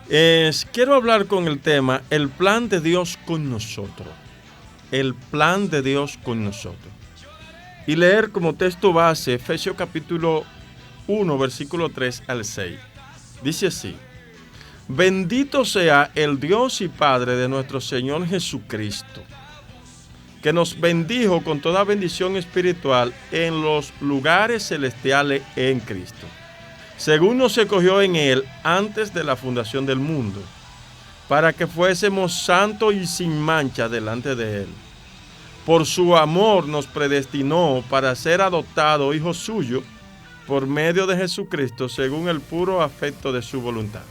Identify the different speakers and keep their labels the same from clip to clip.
Speaker 1: Quiero hablar con el tema el plan de Dios con nosotros. El plan de Dios con nosotros. Y leer como texto base Efesios capítulo 1, versículo 3 al 6. Dice así: Bendito sea el Dios y Padre de nuestro Señor Jesucristo, que nos bendijo con toda bendición espiritual en los lugares celestiales en Cristo, según nos escogió en Él antes de la fundación del mundo, para que fuésemos santos y sin mancha delante de Él. Por su amor nos predestinó para ser adoptados hijos suyos por medio de Jesucristo, según el puro afecto de su voluntad,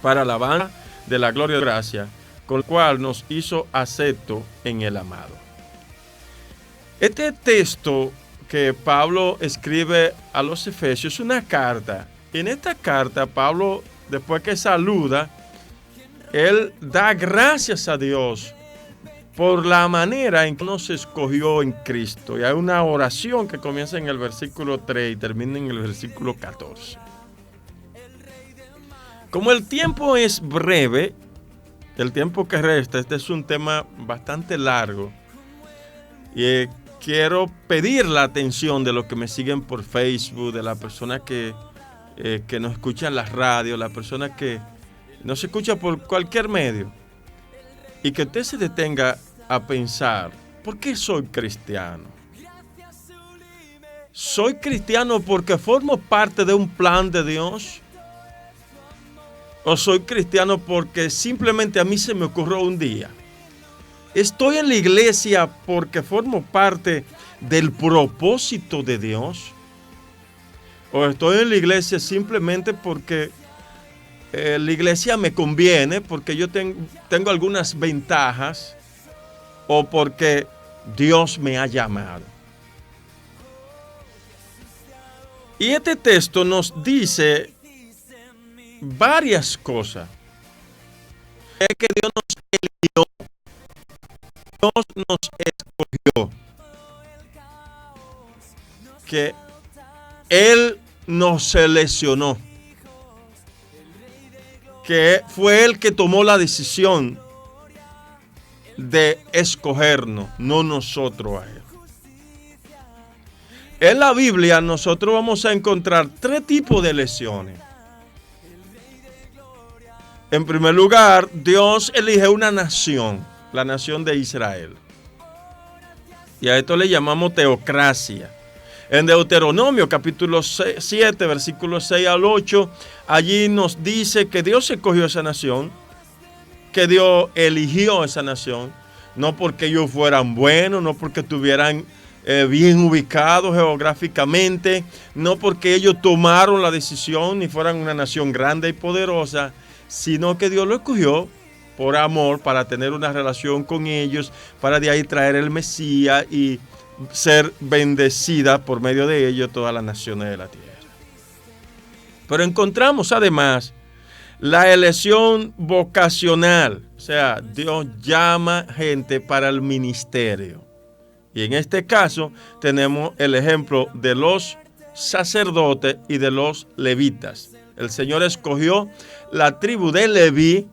Speaker 1: para alabanza de la gloria y gracia, con el cual nos hizo acepto en el amado. Este texto que Pablo escribe a los Efesios es una carta. En esta carta, Pablo, después que saluda, él da gracias a Dios por la manera en que nos escogió en Cristo. Y hay una oración que comienza en el versículo 3 y termina en el versículo 14. Como el tiempo es breve, el tiempo que resta, este es un tema bastante largo, y quiero pedir la atención de los que me siguen por Facebook, de la persona que nos escucha en la radio, la persona que nos escucha por cualquier medio, y que usted se detenga a pensar: ¿por qué soy cristiano? ¿Soy cristiano porque formo parte de un plan de Dios? ¿O soy cristiano porque simplemente a mí se me ocurrió un día? ¿Estoy en la iglesia porque formo parte del propósito de Dios? ¿O estoy en la iglesia simplemente porque la iglesia me conviene, porque yo tengo algunas ventajas, o porque Dios me ha llamado? Y este texto nos dice varias cosas. Es que Dios nos eligió, Dios nos escogió, que Él nos seleccionó, que fue Él que tomó la decisión de escogernos, no nosotros a Él. En la Biblia nosotros vamos a encontrar tres tipos de elecciones. En primer lugar, Dios elige una nación, la nación de Israel. Y a esto le llamamos teocracia. En Deuteronomio capítulo 7, versículos 6 al 8, allí nos dice que Dios escogió esa nación, que Dios eligió esa nación, no porque ellos fueran buenos, no porque estuvieran bien ubicados geográficamente, no porque ellos tomaron la decisión ni fueran una nación grande y poderosa, sino que Dios lo escogió por amor, para tener una relación con ellos, para de ahí traer el Mesías y ser bendecida por medio de ellos todas las naciones de la tierra. Pero encontramos además la elección vocacional, o sea, Dios llama gente para el ministerio. Y en este caso tenemos el ejemplo de los sacerdotes y de los levitas. El Señor escogió la tribu de Leví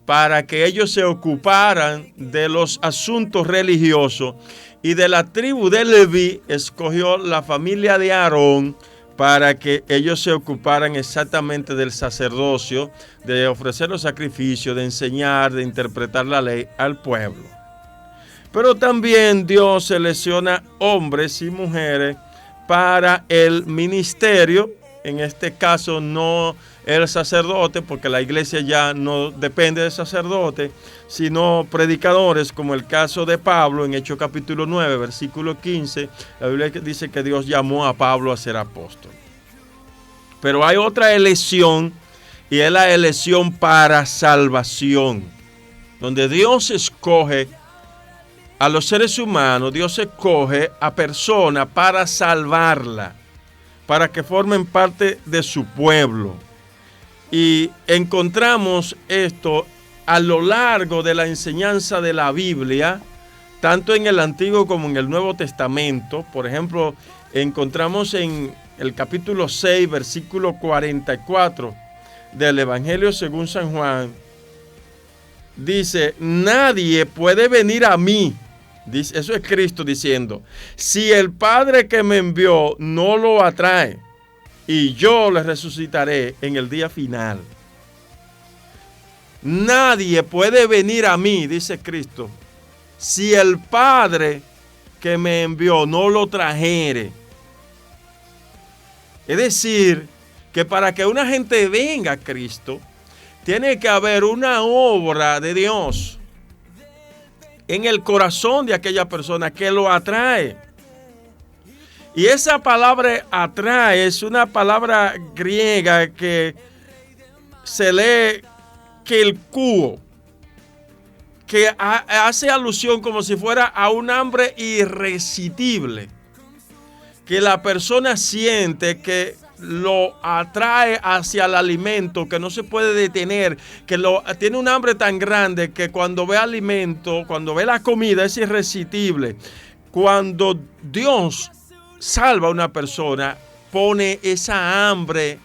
Speaker 1: para que ellos se ocuparan de los asuntos religiosos, y de la tribu de Leví escogió la familia de Aarón para que ellos se ocuparan exactamente del sacerdocio, de ofrecer los sacrificios, de enseñar, de interpretar la ley al pueblo. Pero también Dios selecciona hombres y mujeres para el ministerio. En este caso no el sacerdote, porque la iglesia ya no depende del sacerdote, sino predicadores, como el caso de Pablo en Hechos capítulo 9, versículo 15. La Biblia dice que Dios llamó a Pablo a ser apóstol. Pero hay otra elección, y es la elección para salvación, donde Dios escoge a los seres humanos, Dios escoge a personas para salvarla, para que formen parte de su pueblo. Y encontramos esto a lo largo de la enseñanza de la Biblia, tanto en el Antiguo como en el Nuevo Testamento. Por ejemplo, encontramos en el capítulo 6, versículo 44, del Evangelio según San Juan, dice, nadie puede venir a mí. Dice, eso es Cristo diciendo, si el Padre que me envió no lo atrae, y yo le resucitaré en el día final. Nadie puede venir a mí, dice Cristo, si el Padre que me envió no lo trajere. Es decir, que para que una gente venga a Cristo, tiene que haber una obra de Dios en el corazón de aquella persona que lo atrae. Y esa palabra atrae es una palabra griega que se lee kelkuo, que hace alusión como si fuera a un hambre irresistible, que la persona siente que lo atrae hacia el alimento, que no se puede detener, que tiene un hambre tan grande que cuando ve alimento, cuando ve la comida es irresistible. Cuando Dios salva a una persona, pone esa hambre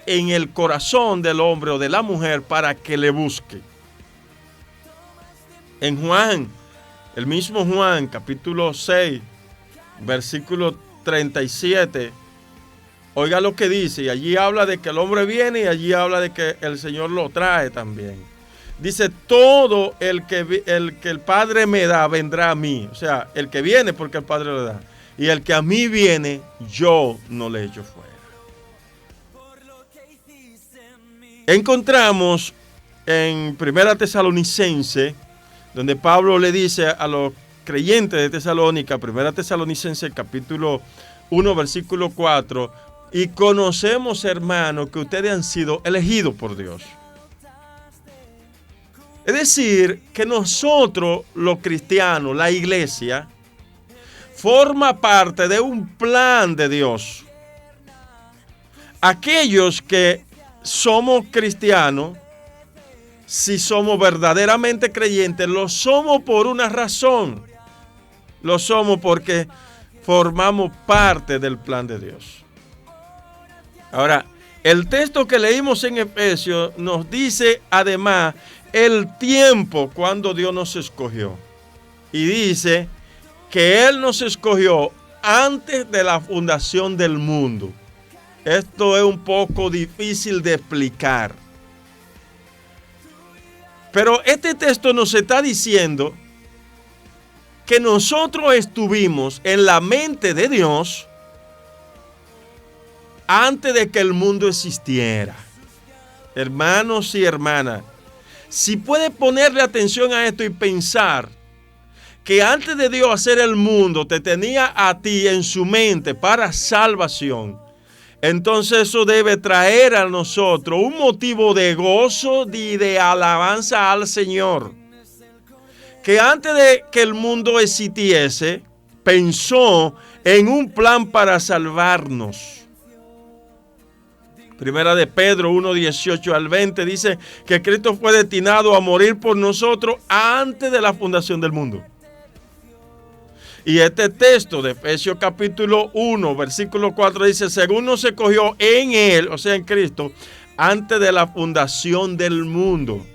Speaker 1: en el corazón del hombre o de la mujer para que le busque. En Juan, el mismo Juan, capítulo 6, versículo 37, oiga lo que dice, y allí habla de que el hombre viene y allí habla de que el Señor lo trae también. Dice, todo el que el Padre me da vendrá a mí. O sea, el que viene porque el Padre le da. Y el que a mí viene, yo no le echo fuera. Encontramos en Primera Tesalonicense, donde Pablo le dice a los creyentes de Tesalónica, Primera Tesalonicense capítulo 1, versículo 4, y conocemos, hermanos, que ustedes han sido elegidos por Dios. Es decir, que nosotros, los cristianos, la iglesia, forma parte de un plan de Dios. Aquellos que somos cristianos, si somos verdaderamente creyentes, lo somos por una razón. Lo somos porque formamos parte del plan de Dios. Ahora, el texto que leímos en Efesios nos dice además el tiempo cuando Dios nos escogió. Y dice que Él nos escogió antes de la fundación del mundo. Esto es un poco difícil de explicar. Pero este texto nos está diciendo que nosotros estuvimos en la mente de Dios antes de que el mundo existiera. Hermanos y hermanas, si puede ponerle atención a esto y pensar que antes de Dios hacer el mundo te tenía a ti en su mente para salvación, entonces eso debe traer a nosotros un motivo de gozo y de alabanza al Señor. Que antes de que el mundo existiese, pensó en un plan para salvarnos. Primera de Pedro 1, 18 al 20 dice que Cristo fue destinado a morir por nosotros antes de la fundación del mundo. Y este texto de Efesios capítulo 1, versículo 4 dice, según nos escogió en Él, o sea en Cristo, antes de la fundación del mundo.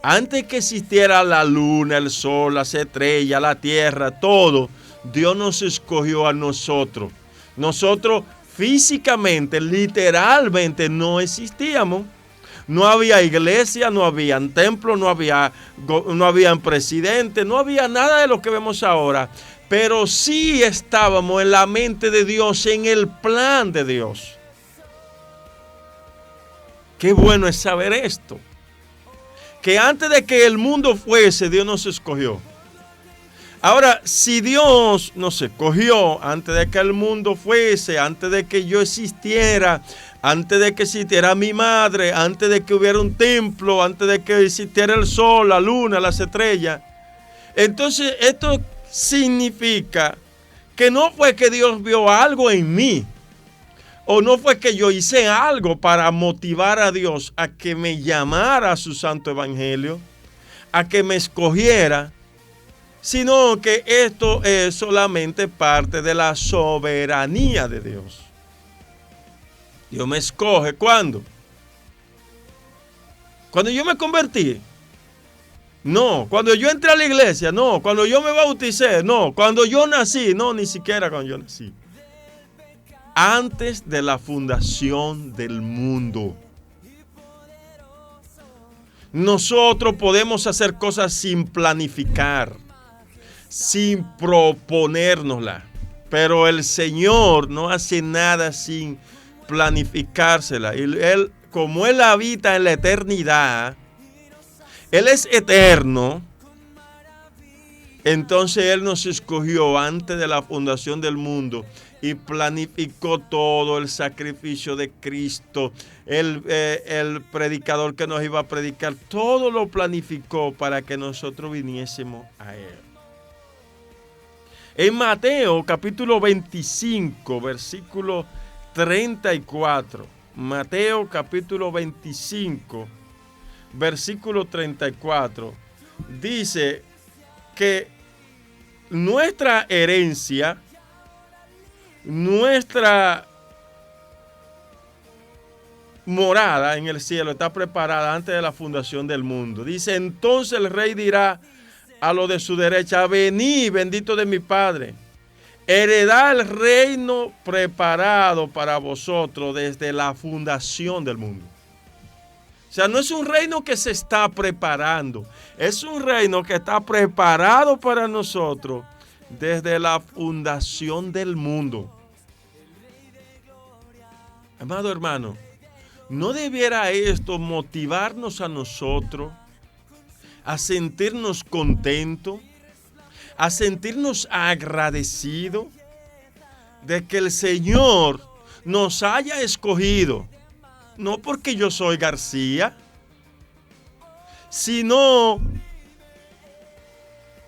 Speaker 1: Antes que existiera la luna, el sol, las estrellas, la tierra, todo, Dios nos escogió a nosotros. Nosotros físicamente, literalmente no existíamos. No había iglesia, no habían templos, no habían presidentes, no había nada de lo que vemos ahora. Pero sí estábamos en la mente de Dios, en el plan de Dios. Qué bueno es saber esto. Que antes de que el mundo fuese, Dios nos escogió. Ahora, si Dios nos escogió antes de que el mundo fuese, antes de que yo existiera, antes de que existiera mi madre, antes de que hubiera un templo, antes de que existiera el sol, la luna, las estrellas, entonces esto significa que no fue que Dios vio algo en mí, o no fue que yo hice algo para motivar a Dios a que me llamara a su santo evangelio, a que me escogiera, sino que esto es solamente parte de la soberanía de Dios. Dios me escoge, ¿cuándo? Cuando yo me convertí, no. Cuando yo entré a la iglesia, no. Cuando yo me bauticé, no. Cuando yo nací, no, ni siquiera cuando yo nací. Antes de la fundación del mundo. Nosotros podemos hacer cosas sin planificar, sin proponérnosla. Pero el Señor no hace nada sin planificársela. Y Él, como Él habita en la eternidad, Él es eterno. Entonces Él nos escogió antes de la fundación del mundo y planificó todo el sacrificio de Cristo, el predicador que nos iba a predicar, todo lo planificó para que nosotros viniésemos a Él. En Mateo capítulo 25, versículo 34, Mateo capítulo 25, versículo 34, dice que nuestra herencia, nuestra morada en el cielo está preparada antes de la fundación del mundo. Dice, entonces el rey dirá a los de su derecha, venid, bendito de mi Padre, heredad el reino preparado para vosotros desde la fundación del mundo. O sea, no es un reino que se está preparando, es un reino que está preparado para nosotros desde la fundación del mundo. Amado hermano, ¿no debiera esto motivarnos a nosotros a sentirnos contentos, a sentirnos agradecidos de que el Señor nos haya escogido? No porque yo soy García, sino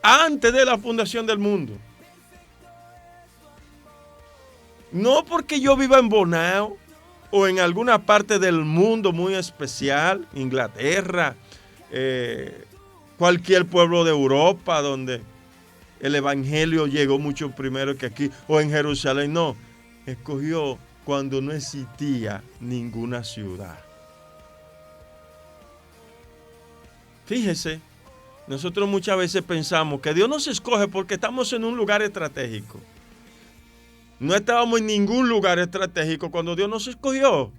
Speaker 1: antes de la fundación del mundo. No porque yo viva en Bonao o en alguna parte del mundo muy especial, Inglaterra, cualquier pueblo de Europa donde el evangelio llegó mucho primero que aquí, o en Jerusalén. No, escogió cuando no existía ninguna ciudad. Fíjese, nosotros muchas veces pensamos que Dios nos escoge porque estamos en un lugar estratégico. No estábamos en ningún lugar estratégico cuando Dios nos escogió.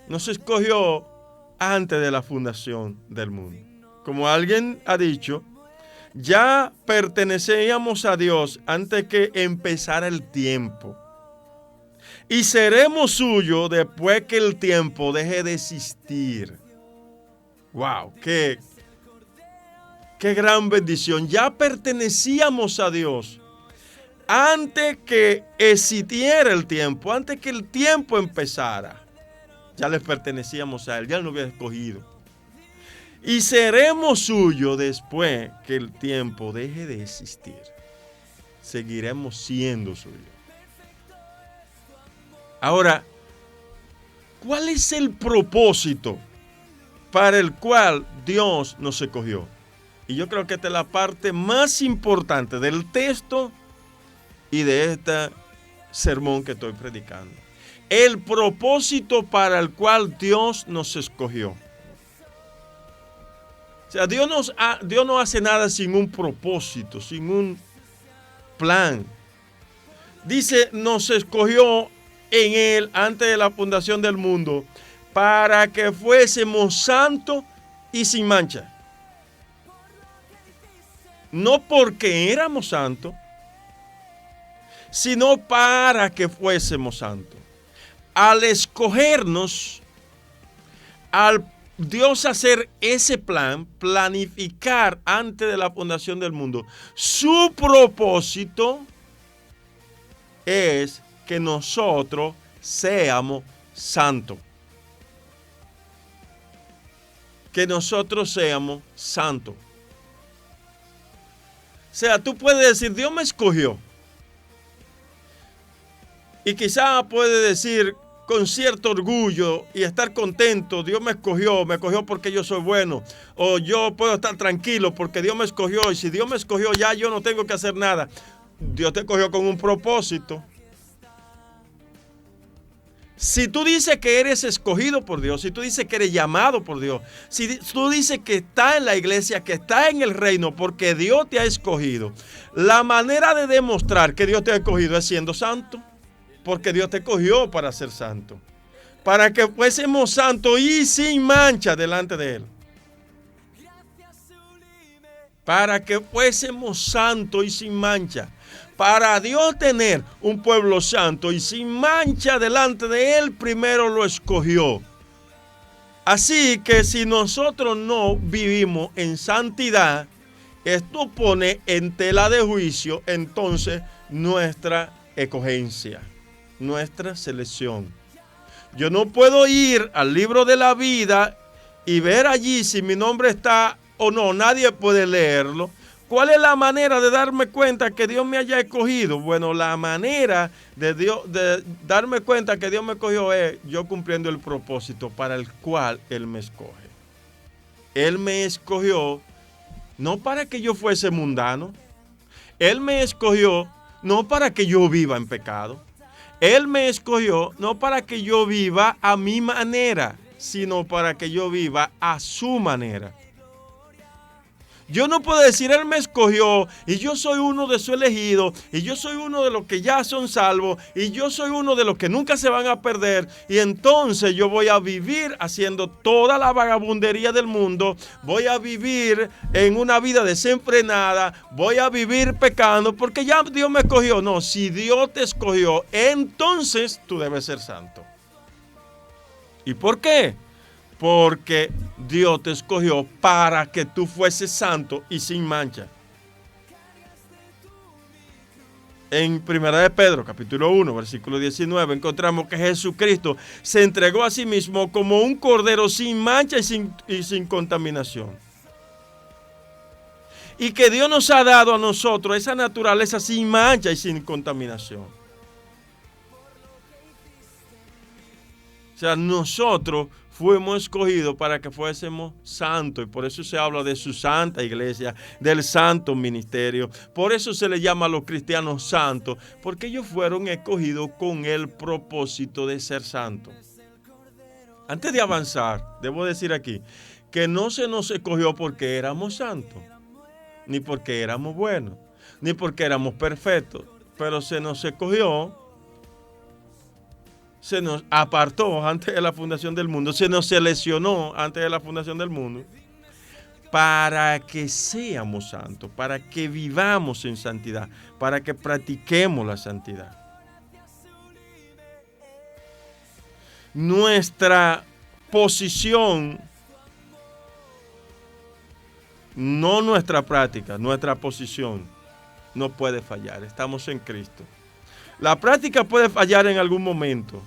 Speaker 1: Nos escogió antes de la fundación del mundo. Como alguien ha dicho, ya pertenecíamos a Dios antes que empezara el tiempo. Y seremos suyos después que el tiempo deje de existir. ¡Wow! ¡Qué gran bendición! Ya pertenecíamos a Dios antes que existiera el tiempo, antes que el tiempo empezara. Ya le pertenecíamos a Él, ya nos había escogido. Y seremos suyos después que el tiempo deje de existir. Seguiremos siendo suyos. Ahora, ¿cuál es el propósito para el cual Dios nos escogió? Y yo creo que esta es la parte más importante del texto y de este sermón que estoy predicando. El propósito para el cual Dios nos escogió. O sea, Dios no hace nada sin un propósito, sin un plan. Dice, nos escogió en Él antes de la fundación del mundo para que fuésemos santos y sin mancha. No porque éramos santos, sino para que fuésemos santos. Al escogernos, al Dios hacer ese plan, planificar antes de la fundación del mundo, su propósito es que nosotros seamos santos. Que nosotros seamos santos. O sea, tú puedes decir, Dios me escogió. Y quizá puede decir con cierto orgullo y estar contento, Dios me escogió porque yo soy bueno. O yo puedo estar tranquilo porque Dios me escogió. Y si Dios me escogió, ya yo no tengo que hacer nada. Dios te escogió con un propósito. Si tú dices que eres escogido por Dios, si tú dices que eres llamado por Dios, si tú dices que estás en la iglesia, que estás en el reino porque Dios te ha escogido, la manera de demostrar que Dios te ha escogido es siendo santo, porque Dios te escogió para ser santo, para que fuésemos santos y sin mancha delante de Él. Para que fuésemos santos y sin mancha. Para Dios tener un pueblo santo y sin mancha delante de Él, primero lo escogió. Así que si nosotros no vivimos en santidad, esto pone en tela de juicio entonces nuestra escogencia, nuestra selección. Yo no puedo ir al libro de la vida y ver allí si mi nombre está o no. Nadie puede leerlo. ¿Cuál es la manera de darme cuenta que Dios me haya escogido? Bueno, la manera de darme cuenta que Dios me escogió es yo cumpliendo el propósito para el cual Él me escoge. Él me escogió no para que yo fuese mundano. Él me escogió no para que yo viva en pecado. Él me escogió no para que yo viva a mi manera, sino para que yo viva a su manera. Yo no puedo decir, Él me escogió y yo soy uno de su elegido y yo soy uno de los que ya son salvos y yo soy uno de los que nunca se van a perder y entonces yo voy a vivir haciendo toda la vagabundería del mundo, voy a vivir en una vida desenfrenada, voy a vivir pecando porque ya Dios me escogió. No, si Dios te escogió, entonces tú debes ser santo. ¿Y por qué? Porque Dios te escogió para que tú fueses santo y sin mancha. En 1 Pedro, capítulo 1, versículo 19, encontramos que Jesucristo se entregó a sí mismo como un cordero sin mancha y sin contaminación. Y que Dios nos ha dado a nosotros esa naturaleza sin mancha y sin contaminación. O sea, nosotros fuimos escogidos para que fuésemos santos y por eso se habla de su santa iglesia, del santo ministerio. Por eso se le llama a los cristianos santos, porque ellos fueron escogidos con el propósito de ser santos. Antes de avanzar, debo decir aquí que no se nos escogió porque éramos santos, ni porque éramos buenos, ni porque éramos perfectos, pero se nos escogió. Se nos apartó antes de la fundación del mundo, se nos seleccionó antes de la fundación del mundo para que seamos santos, para que vivamos en santidad, para que practiquemos la santidad. Nuestra posición, no nuestra práctica, nuestra posición no puede fallar. Estamos en Cristo. La práctica puede fallar en algún momento,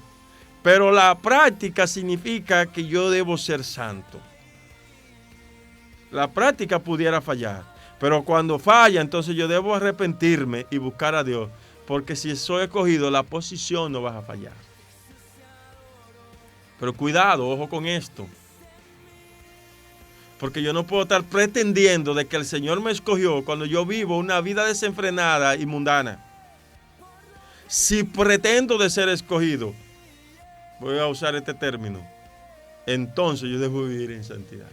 Speaker 1: pero la práctica significa que yo debo ser santo. La práctica pudiera fallar, pero cuando falla, entonces yo debo arrepentirme y buscar a Dios, porque si soy escogido, la posición no va a fallar. Pero cuidado, ojo con esto, porque yo no puedo estar pretendiendo de que el Señor me escogió cuando yo vivo una vida desenfrenada y mundana. Si pretendo de ser escogido, voy a usar este término, entonces yo debo vivir en santidad.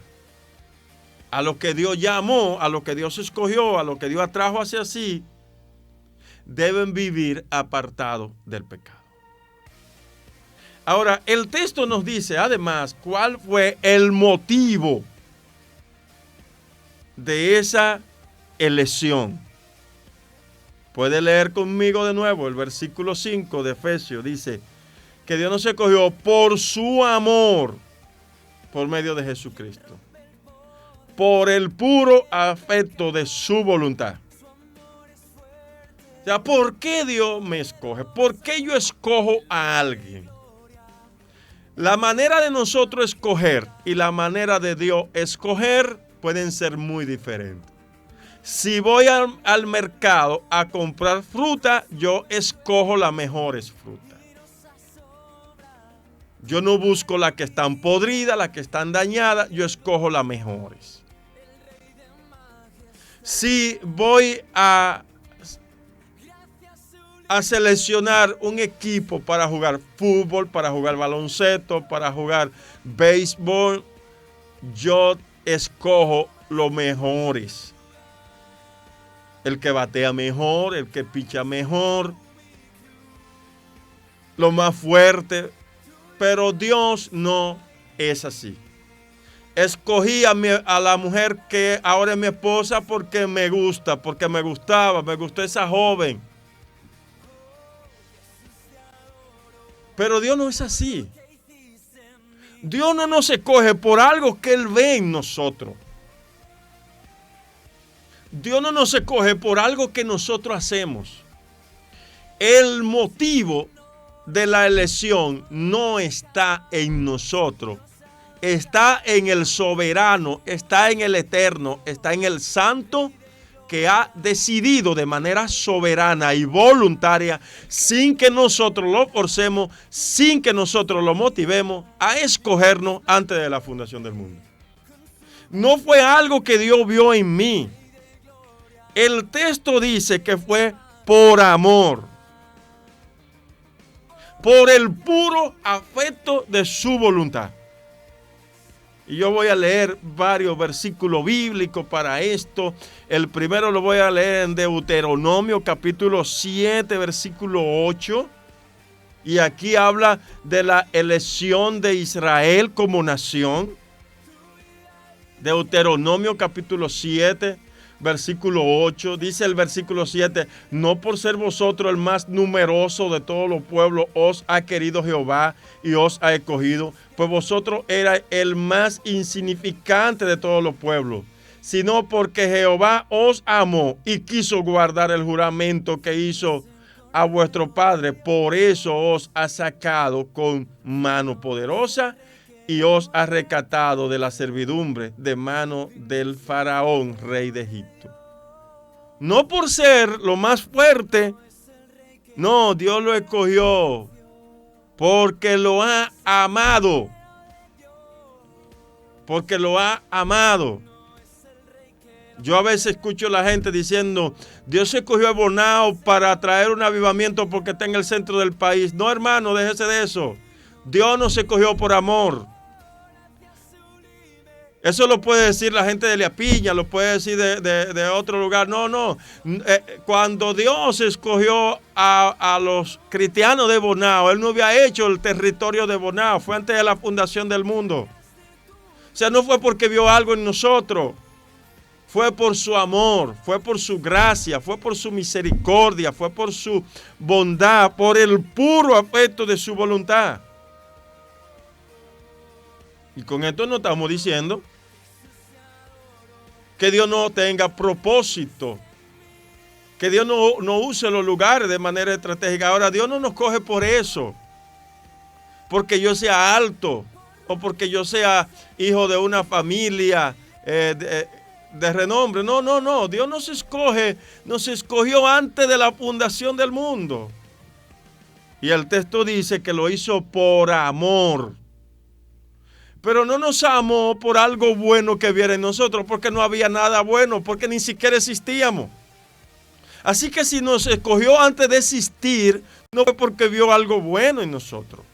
Speaker 1: A lo que Dios llamó, a lo que Dios escogió, a lo que Dios atrajo hacia sí, deben vivir apartados del pecado. Ahora, el texto nos dice además cuál fue el motivo de esa elección. Puede leer conmigo de nuevo el versículo 5 de Efesios. Dice que Dios nos escogió por su amor por medio de Jesucristo, por el puro afecto de su voluntad. O sea, ¿por qué Dios me escoge? ¿Por qué yo escojo a alguien? La manera de nosotros escoger y la manera de Dios escoger pueden ser muy diferentes. Si voy al mercado a comprar fruta, yo escojo las mejores frutas. Yo no busco las que están podridas, las que están dañadas, yo escojo las mejores. Si voy a a seleccionar un equipo para jugar fútbol, para jugar baloncesto, para jugar béisbol, yo escojo los mejores. El que batea mejor, el que picha mejor, lo más fuerte. Pero Dios no es así. Escogí a la mujer que ahora es mi esposa porque me gusta, porque me gustó esa joven. Pero Dios no es así. Dios no nos escoge por algo que Él ve en nosotros. Dios no nos escoge por algo que nosotros hacemos. El motivo de la elección no está en nosotros. Está en el soberano, está en el eterno, está en el santo que ha decidido de manera soberana y voluntaria, sin que nosotros lo forcemos, sin que nosotros lo motivemos, a escogernos antes de la fundación del mundo. No fue algo que Dios vio en mí. El texto dice que fue por amor, por el puro afecto de su voluntad. Y yo voy a leer varios versículos bíblicos para esto. El primero lo voy a leer en Deuteronomio capítulo 7, versículo 8. Y aquí habla de la elección de Israel como nación. Deuteronomio capítulo 7, versículo 8. Dice el versículo 7, no por ser vosotros el más numeroso de todos los pueblos os ha querido Jehová y os ha escogido, pues vosotros erais el más insignificante de todos los pueblos, sino porque Jehová os amó y quiso guardar el juramento que hizo a vuestro padre. Por eso os ha sacado con mano poderosa y os ha rescatado de la servidumbre de mano del faraón, rey de Egipto. No por ser lo más fuerte, no, Dios lo escogió porque lo ha amado. Porque lo ha amado. Yo a veces escucho a la gente diciendo, Dios escogió a Bonao para traer un avivamiento porque está en el centro del país. No, hermano, déjese de eso. Dios nos escogió por amor. Eso lo puede decir la gente de Liapiña, lo puede decir de otro lugar. No. Cuando Dios escogió a los cristianos de Bonao, Él no había hecho el territorio de Bonao, fue antes de la fundación del mundo. O sea, no fue porque vio algo en nosotros, fue por su amor, fue por su gracia, fue por su misericordia, fue por su bondad, por el puro afecto de su voluntad. Y con esto no estamos diciendo que Dios no tenga propósito, que Dios no use los lugares de manera estratégica. Ahora, Dios no nos coge por eso, porque yo sea alto o porque yo sea hijo de una familia de renombre. No. Dios nos escogió antes de la fundación del mundo. Y el texto dice que lo hizo por amor. Pero no nos amó por algo bueno que viera en nosotros, porque no había nada bueno, porque ni siquiera existíamos. Así que si nos escogió antes de existir, no fue porque vio algo bueno en nosotros.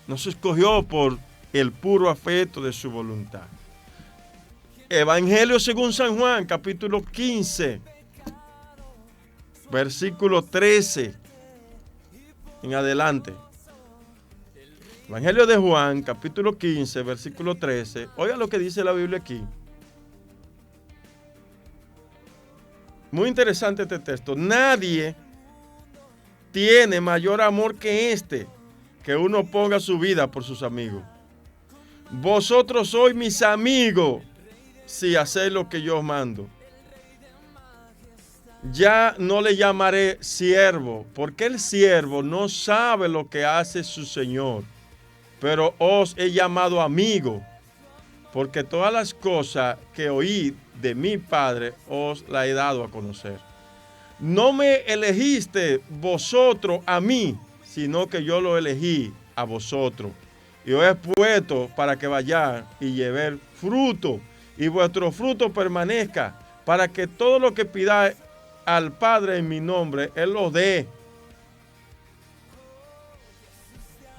Speaker 1: Nos escogió por el puro afecto de su voluntad. Evangelio según San Juan, capítulo 15, versículo 13. En adelante. Evangelio de Juan, capítulo 15, versículo 13. Oiga lo que dice la Biblia aquí. Muy interesante este texto. Nadie tiene mayor amor que este, que uno ponga su vida por sus amigos. Vosotros sois mis amigos si hacéis lo que yo os mando. Ya no le llamaré siervo, porque el siervo no sabe lo que hace su señor, pero os he llamado amigo, porque todas las cosas que oí de mi Padre os las he dado a conocer. No me elegiste vosotros a mí, sino que yo lo elegí a vosotros, y os he puesto para que vayáis y llevéis fruto, y vuestro fruto permanezca, para que todo lo que pida al Padre en mi nombre, Él lo dé.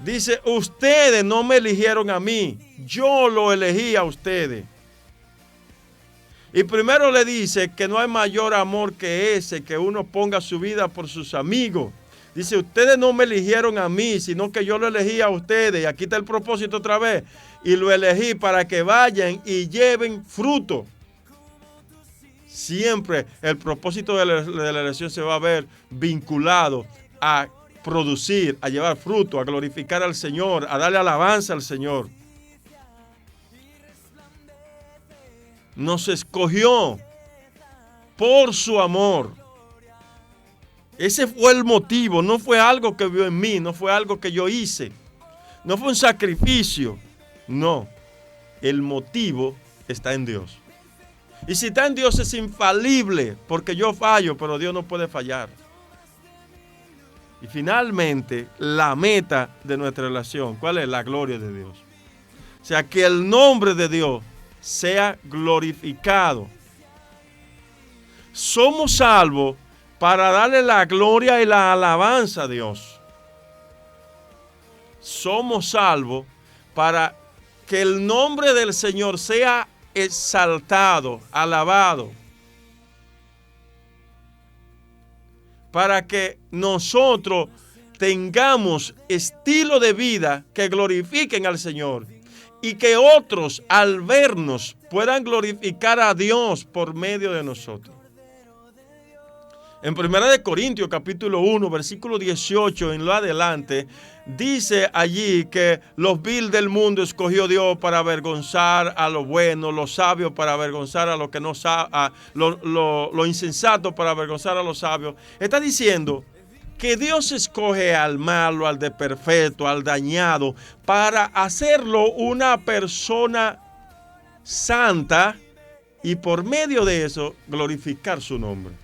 Speaker 1: Dice, ustedes no me eligieron a mí, yo lo elegí a ustedes. Y primero le dice que no hay mayor amor que ese, que uno ponga su vida por sus amigos. Dice, ustedes no me eligieron a mí, sino que yo lo elegí a ustedes. Y aquí está el propósito otra vez. Y lo elegí para que vayan y lleven fruto. Siempre el propósito de la elección se va a ver vinculado a producir, a llevar fruto, a glorificar al Señor, a darle alabanza al Señor. Nos escogió por su amor. Ese fue el motivo, no fue algo que vio en mí, no fue algo que yo hice, no fue un sacrificio, no. El motivo está en Dios. Y si está en Dios es infalible, porque yo fallo, pero Dios no puede fallar. Y finalmente, la meta de nuestra relación, ¿cuál es? La gloria de Dios. O sea, que el nombre de Dios sea glorificado. Somos salvos para darle la gloria y la alabanza a Dios. Somos salvos para que el nombre del Señor sea exaltado, alabado. Para que nosotros tengamos estilo de vida que glorifiquen al Señor y que otros al vernos puedan glorificar a Dios por medio de nosotros. En 1 Corintios capítulo 1, versículo 18 en lo adelante, dice allí que los vil del mundo escogió Dios para avergonzar a lo bueno, los sabios para avergonzar a lo que no sabe, lo insensato para avergonzar a los sabios. Está diciendo que Dios escoge al malo, al desperfecto, al dañado, para hacerlo una persona santa y por medio de eso glorificar su nombre.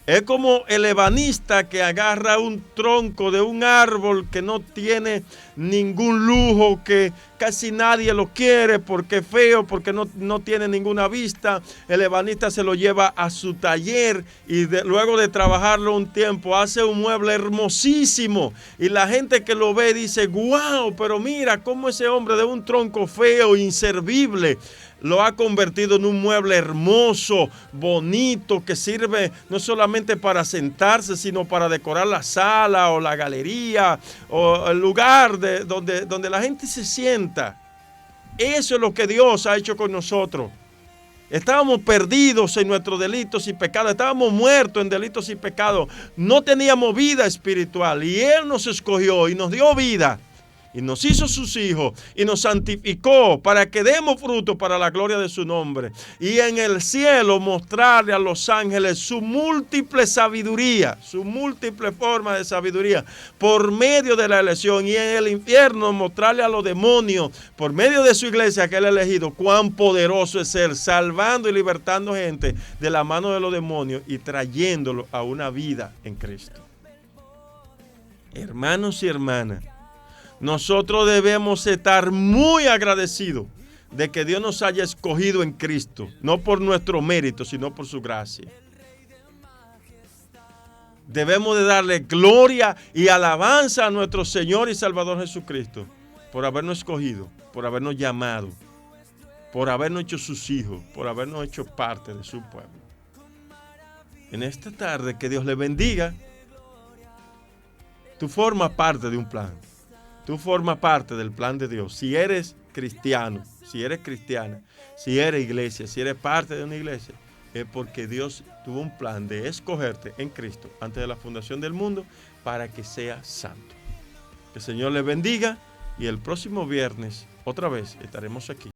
Speaker 1: Es como el ebanista que agarra un tronco de un árbol que no tiene ningún lujo, que casi nadie lo quiere porque es feo, porque no tiene ninguna vista. El ebanista se lo lleva a su taller y luego de trabajarlo un tiempo hace un mueble hermosísimo. Y la gente que lo ve dice, wow, pero mira cómo ese hombre de un tronco feo, inservible, lo ha convertido en un mueble hermoso, bonito, que sirve no solamente para sentarse, sino para decorar la sala o la galería o el lugar donde la gente se sienta. Eso es lo que Dios ha hecho con nosotros. Estábamos perdidos en nuestros delitos y pecados, estábamos muertos en delitos y pecados, no teníamos vida espiritual y Él nos escogió y nos dio vida. Y nos hizo sus hijos y nos santificó para que demos fruto para la gloria de su nombre. Y en el cielo mostrarle a los ángeles su múltiple sabiduría, su múltiple forma de sabiduría por medio de la elección. Y en el infierno mostrarle a los demonios por medio de su iglesia que él ha elegido cuán poderoso es él, salvando y libertando gente de la mano de los demonios y trayéndolo a una vida en Cristo. Hermanos y hermanas, nosotros debemos estar muy agradecidos de que Dios nos haya escogido en Cristo, no por nuestro mérito, sino por su gracia. Debemos de darle gloria y alabanza a nuestro Señor y Salvador Jesucristo por habernos escogido, por habernos llamado, por habernos hecho sus hijos, por habernos hecho parte de su pueblo. En esta tarde, que Dios le bendiga. Tú formas parte de un plan. Tú formas parte del plan de Dios. Si eres cristiano, si eres cristiana, si eres iglesia, si eres parte de una iglesia, es porque Dios tuvo un plan de escogerte en Cristo antes de la fundación del mundo para que seas santo. Que el Señor les bendiga y el próximo viernes otra vez estaremos aquí.